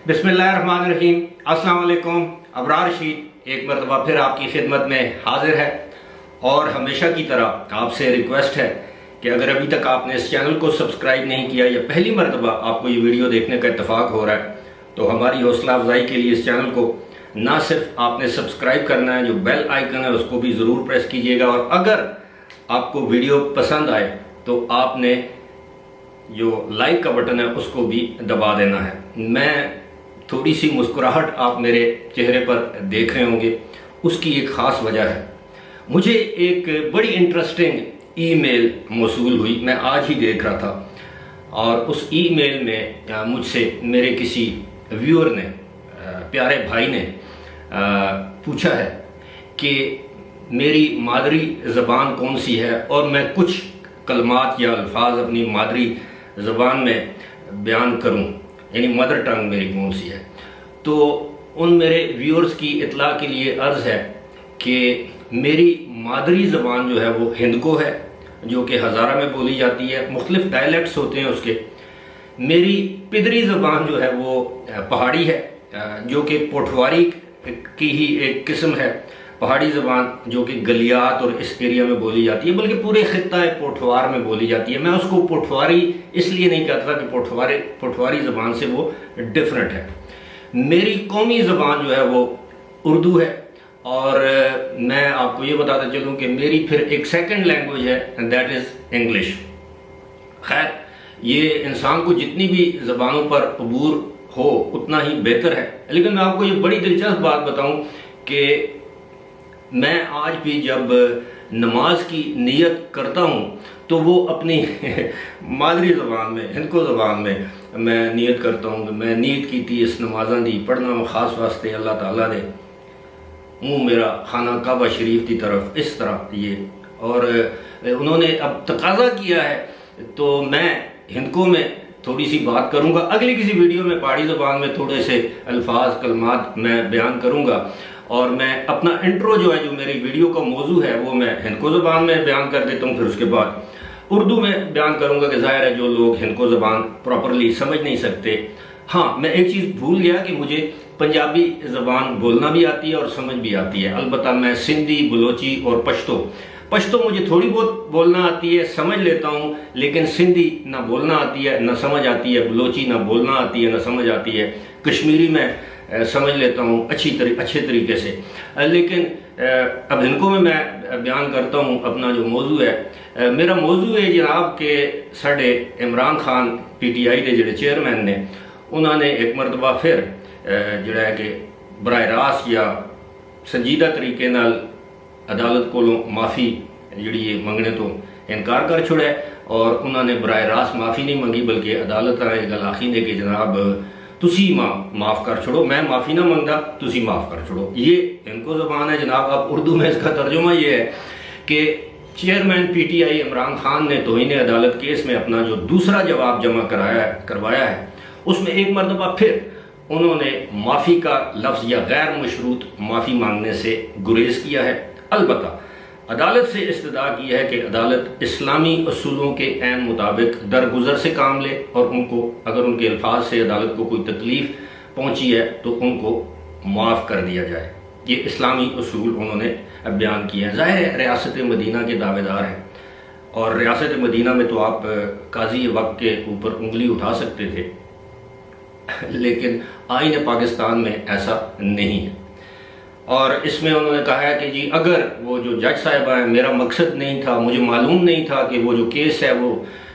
बिस्मिल्लाहिर्रहमानिर्रहीम। अस्सलाम वालेकुम। अबरार रशीद एक मरतबा फिर आपकी खिदमत में हाजिर है और हमेशा की तरह आपसे रिक्वेस्ट है कि अगर अभी तक आपने इस चैनल को सब्सक्राइब नहीं किया या पहली मरतबा आपको ये वीडियो देखने का इत्तेफाक हो रहा है तो हमारी हौसला अफजाई के लिए इस चैनल को ना सिर्फ आपने सब्सक्राइब करना है, जो बेल आइकन है उसको भी ज़रूर प्रेस कीजिएगा, और अगर आपको वीडियो पसंद आए तो आपने जो लाइक का बटन है उसको भी दबा देना है। मैं थोड़ी सी मुस्कुराहट आप मेरे चेहरे पर देख रहे होंगे, उसकी एक ख़ास वजह है। मुझे एक बड़ी इंटरेस्टिंग ईमेल मौसूल हुई, मैं आज ही देख रहा था, और उस ईमेल में मुझसे मेरे किसी व्यूअर ने, प्यारे भाई ने पूछा है कि मेरी मादरी ज़बान कौन सी है और मैं कुछ कलमात या अल्फाज अपनी मादरी ज़बान में बयान करूं, यानी मदर टंग मेरी कौन सी है। तो उन मेरे व्यूअर्स की इत्तला के लिए अर्ज़ है कि मेरी मादरी ज़बान जो है वो हिंदको है, जो कि हज़ारा में बोली जाती है, मुख्तलिफ डायलेक्ट्स होते हैं उसके। मेरी पिदरी ज़बान जो है वो पहाड़ी है, जो कि पोठवारी की ही एक किस्म है। पहाड़ी ज़बान जो कि गलियात और इस एरिया में बोली जाती है, बल्कि पूरे खित्ता पोठवार में बोली जाती है। मैं उसको पोठवारी इसलिए नहीं कहता कि पोठवारी ज़बान से वो डिफरेंट है। मेरी कौमी ज़बान जो है वो उर्दू है, और मैं आपको ये बताता चलूँ कि मेरी फिर एक सेकंड लैंग्वेज है, एंड दैट इज़ इंग्लिश। खैर, ये इंसान को जितनी भी ज़बानों पर अबूर हो उतना ही बेहतर है। लेकिन मैं आपको ये बड़ी दिलचस्प बात बताऊं कि मैं आज भी जब नमाज की नियत करता हूँ तो वो अपनी मादरी ज़बान में, हिंदको ज़बान में मैं नियत करता हूँ कि मैं नीयत की थी इस नमाज़ा दी पढ़ना खास वास्ते अल्लाह ताला ने मुँह मेरा खाना काबा शरीफ की तरफ, इस तरह ये। और उन्होंने अब तकाजा किया है तो मैं हिंदको में थोड़ी सी बात करूंगा। अगली किसी वीडियो में पहाड़ी ज़बान में थोड़े से अल्फाज कलमात मैं बयान करूंगा, और मैं अपना इंट्रो जो है, जो मेरी वीडियो का मौजू है, वो मैं हिंदको ज़बान में बयान कर देता हूँ। फिर उसके बाद उर्दू में बयान करूंगा कि ज़ाहिर है जो लोग हिंदको ज़बान प्रॉपरली समझ नहीं सकते। हाँ, मैं एक चीज़ भूल गया कि मुझे पंजाबी ज़बान बोलना भी आती है और समझ भी आती है। अलबत्ता मैं सिंधी, बलोची और पश्तो मुझे थोड़ी बहुत बोलना आती है, समझ लेता हूँ, लेकिन सिंधी ना बोलना आती है ना समझ आती है, बलोची ना बोलना आती है ना समझ आती है, कश्मीरी में समझ लेता हूँ अच्छे तरीके से। लेकिन अब हिंदको में मैं बयान करता हूँ अपना जो मौजू है। मेरा मौजू है जनाब के साढ़े इमरान खान PTI के जोड़े चेयरमैन ने, उन्होंने एक मरतबा फिर जोड़ा है कि बराह रास्त या संजीदा तरीके नाल अदालत को माफ़ी जी मंगने तो इनकार कर छोड़ा, और उन्होंने बराह रास्त माफ़ी नहीं मंगी, बल्कि अदालत ने गल आखी ने कि जनाब तुसी माफ़ कर छोड़ो, मैं माफ़ी ना मंगता, तुसी माफ़ कर छोड़ो। ये इनको ज़बान है जनाब। अब उर्दू में इसका तर्जुमा ये है कि चेयरमैन PTI इमरान खान ने तौहीन अदालत केस में अपना जो दूसरा जवाब जमा करवाया है, उसमें एक मरतबा फिर उन्होंने माफ़ी का लफ्ज़ या गैर मशरूत माफ़ी मांगने से गुरेज किया है। अलबत्ता अदालत से इस्तदा की है कि अदालत इस्लामी असूलों के ऐन मुताबिक दरगुजर से काम ले, और उनको अगर उनके अल्फाज से अदालत को कोई तकलीफ़ पहुंची है तो उनको माफ़ कर दिया जाए। ये इस्लामी असूल उन्होंने बयान किए हैं। ज़ाहिर है रियासत मदीना के दावेदार हैं, और रियासत मदीना में तो आप काजी वक्त के ऊपर उंगली उठा सकते थे, लेकिन आईन पाकिस्तान में ऐसा नहीं है। और इसमें उन्होंने कहा है कि जी अगर वो जो जज साहिबा हैं, मेरा मकसद नहीं था, मुझे मालूम नहीं था कि वो जो केस है वो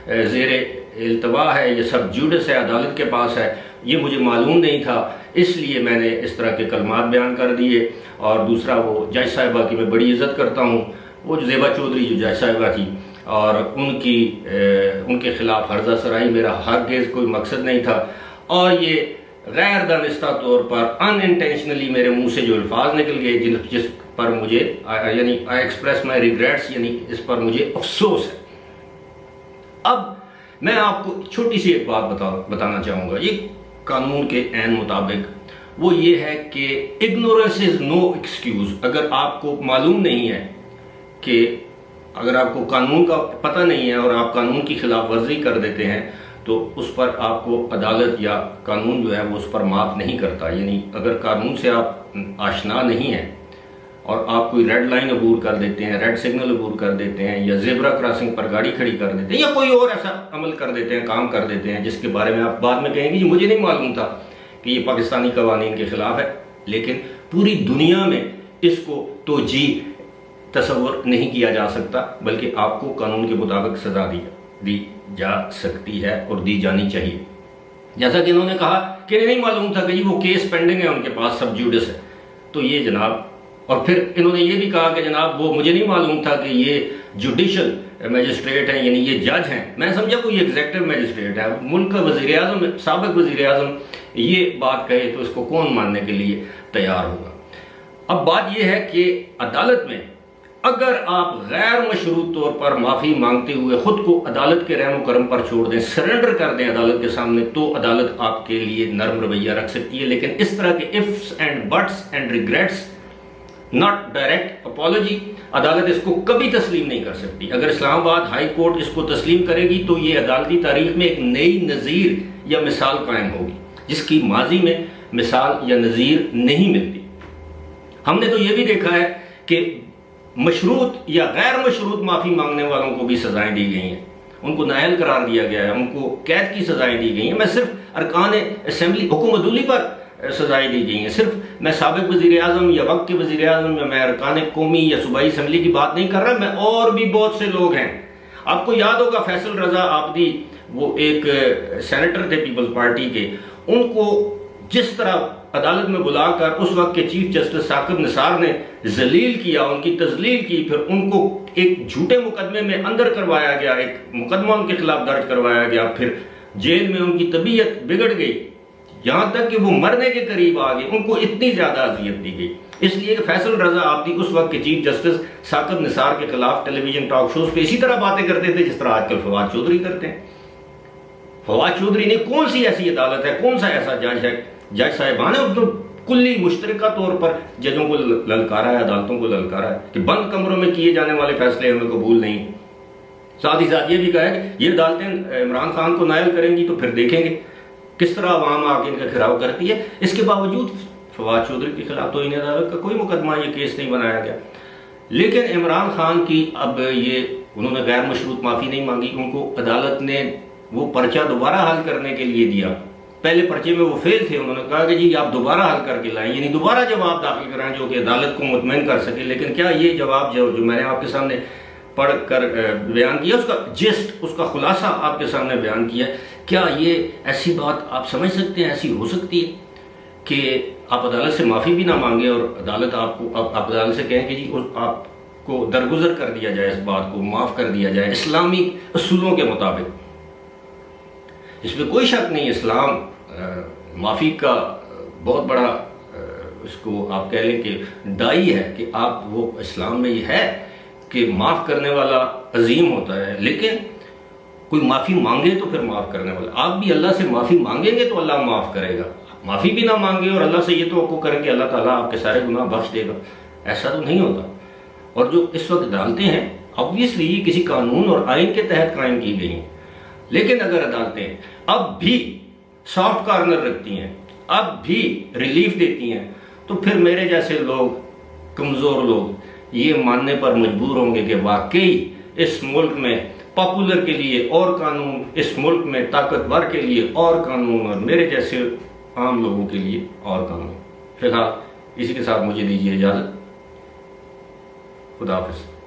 ज़ेर इल्तवा है, ये सब जुडिस है, अदालत के पास है, ये मुझे मालूम नहीं था, इसलिए मैंने इस तरह के कलमात बयान कर दिए। और दूसरा, वो जज साहिबा की मैं बड़ी इज़्ज़त करता हूँ, वो जो ज़ेबा चौधरी जो जज साहिबा थी, और उनके ख़िलाफ़ हर्जा सराई मेरा हरगिज़ कोई मकसद नहीं था। और ये गैर दानिस्ता तौर पर अनइंटेंशनली मेरे मुंह से जो अल्फाज निकल गए, जिस पर मुझे यानी आई एक्सप्रेस माई रिग्रेट्स, यानी इस पर मुझे अफसोस है। अब मैं आपको छोटी सी एक बात बताना चाहूँगा। ये कानून के ऐन मुताबिक वो ये है कि इग्नोरेंस इज़ नो एक्सक्यूज़। अगर आपको मालूम नहीं है कि अगर आपको कानून का पता नहीं है और आप कानून की खिलाफ वर्जी कर देते हैं तो उस पर आपको अदालत या कानून जो है वो उस पर माफ़ नहीं करता। यानी अगर कानून से आप आशना नहीं हैं और आप कोई रेड लाइन अबूर कर देते हैं, रेड सिग्नल अबूर कर देते हैं, या जेब्रा क्रॉसिंग पर गाड़ी खड़ी कर देते हैं, या कोई और ऐसा अमल कर देते हैं, काम कर देते हैं जिसके बारे में आप बाद में कहेंगे जी मुझे नहीं मालूम था कि ये पाकिस्तानी कवानीन के खिलाफ है, लेकिन पूरी दुनिया में इसको तो जी तस्वर नहीं किया जा सकता, बल्कि आपको कानून के मुताबिक सजा दी जा सकती है और दी जानी चाहिए। जैसा कि इन्होंने कहा कि नहीं मालूम था कि जी वो केस पेंडिंग है उनके पास, सब जुडिस है, तो ये जनाब, और फिर इन्होंने ये भी कहा कि जनाब वो मुझे नहीं मालूम था कि ये जुडिशल मजिस्ट्रेट हैं, यानी ये जज हैं। मैं समझा कोई एग्जेक्टिव मजिस्ट्रेट है, मुल्क का वज़ीर आज़म, साबिक वज़ीर आज़म ये बात कहे तो इसको कौन मानने के लिए तैयार होगा। अब बात यह है कि अदालत में अगर आप गैर मशरूत तौर पर माफ़ी मांगते हुए खुद को अदालत के रहम करम पर छोड़ दें, सरेंडर कर दें अदालत के सामने, तो अदालत आपके लिए नरम रवैया रख सकती है। लेकिन इस तरह के ifs and buts and regrets, not direct apology, अदालत इसको कभी तस्लीम नहीं कर सकती। अगर इस्लामाबाद हाई कोर्ट इसको तस्लीम करेगी तो ये अदालती तारीख में एक नई नज़ीर या मिसाल कायम होगी जिसकी माजी में मिसाल या नज़ीर नहीं मिलती। हमने तो ये भी देखा है कि मशरूत या गैर मशरूत माफ़ी मांगने वालों को भी सजाएं दी गई हैं, उनको नाअहल करार दिया गया है, उनको कैद की सजाएं दी गई हैं। मैं सिर्फ अरकान असम्बली हुकूमतुल्ली पर सजाएं दी गई हैं, सिर्फ मैं साबिक वज़ीर आज़म या वक्त के वज़ीर आज़म या मैं अरकान कौमी या सूबाई असम्बली की बात नहीं कर रहा, मैं और भी बहुत से लोग हैं। आपको याद होगा फैसल रजा आबदी, वो एक सेनेटर थे पीपल्स पार्टी के, उनको जिस तरह अदालत में बुलाकर उस वक्त के चीफ जस्टिस साकिब निसार ने जलील किया, उनकी तजलील की, फिर उनको एक झूठे मुकदमे में अंदर करवाया गया, एक मुकदमा उनके खिलाफ दर्ज करवाया गया, फिर जेल में उनकी तबीयत बिगड़ गई, यहां तक कि वो मरने के करीब आ गए, उनको इतनी ज्यादा अजियत दी गई इसलिए कि फैसल रजा आबदी उस वक्त के चीफ जस्टिस साकिब निसार के खिलाफ टेलीविजन टॉक शोज पे इसी तरह बातें करते थे जिस तरह आजकल फवाद चौधरी करते हैं। फवाद चौधरी ने कौन सी ऐसी अदालत है, कौन सा ऐसा जज है, जज साहिबान है तो कुल्ली मुश्तरका तौर पर जजों को ललकारा है, अदालतों को ललकारा है कि बंद कमरों में किए जाने वाले फैसले हमें कबूल नहीं। साथ ही साथ ये भी कहा है कि ये अदालतें इमरान खान को नायल करेंगी तो फिर देखेंगे किस तरह आवाम आके इनका खिराव करती है। इसके बावजूद फवाद चौधरी के खिलाफ तो इन्हें अदालत का कोई मुकदमा ये केस नहीं बनाया गया। लेकिन इमरान खान की अब ये उन्होंने गैर मशरूत माफ़ी नहीं मांगी, उनको अदालत ने वो पर्चा दोबारा हल करने के लिए दिया। पहले पर्चे में वो फेल थे, उन्होंने कहा कि जी आप दोबारा हल करके लाएं, यानी दोबारा जवाब दाखिल कराएं जो कि अदालत को मुतमईन कर सके। लेकिन क्या ये जवाब जो मैंने आपके सामने पढ़ कर बयान किया, उसका जिस्ट, उसका खुलासा आपके सामने बयान किया, क्या ये ऐसी बात आप समझ सकते हैं, ऐसी हो सकती है कि आप अदालत से माफ़ी भी ना मांगे और अदालत आपको आप अदालत से कहें कि जी आपको दरगुजर कर दिया जाए, इस बात को माफ़ कर दिया जाए इस्लामी असूलों के मुताबिक। इसमें कोई शक नहीं, इस्लाम माफ़ी का बहुत बड़ा इसको आप कह लें कि दाई है कि आप वो इस्लाम में ये है कि माफ़ करने वाला अजीम होता है, लेकिन कोई माफ़ी मांगे तो फिर माफ़ करने वाला। आप भी अल्लाह से माफ़ी मांगेंगे तो अल्लाह माफ़ करेगा, माफ़ी भी ना मांगे और अल्लाह से ये तो करें कि अल्लाह ताला आपके सारे गुनाह बख्श देगा, ऐसा तो नहीं होता। और जो इस वक्त अदालतें हैं ऑब्वियसली ये किसी कानून और आइन के तहत कायम की गई हैं, लेकिन अगर अदालतें अब भी सॉफ्ट कॉर्नर रखती हैं, अब भी रिलीफ देती हैं, तो फिर मेरे जैसे लोग, कमज़ोर लोग ये मानने पर मजबूर होंगे कि वाकई इस मुल्क में पॉपुलर के लिए और कानून, इस मुल्क में ताकतवर के लिए और कानून और मेरे जैसे आम लोगों के लिए और कानून। फिलहाल इसी के साथ मुझे दीजिए इजाज़त। खुदा हाफिज़।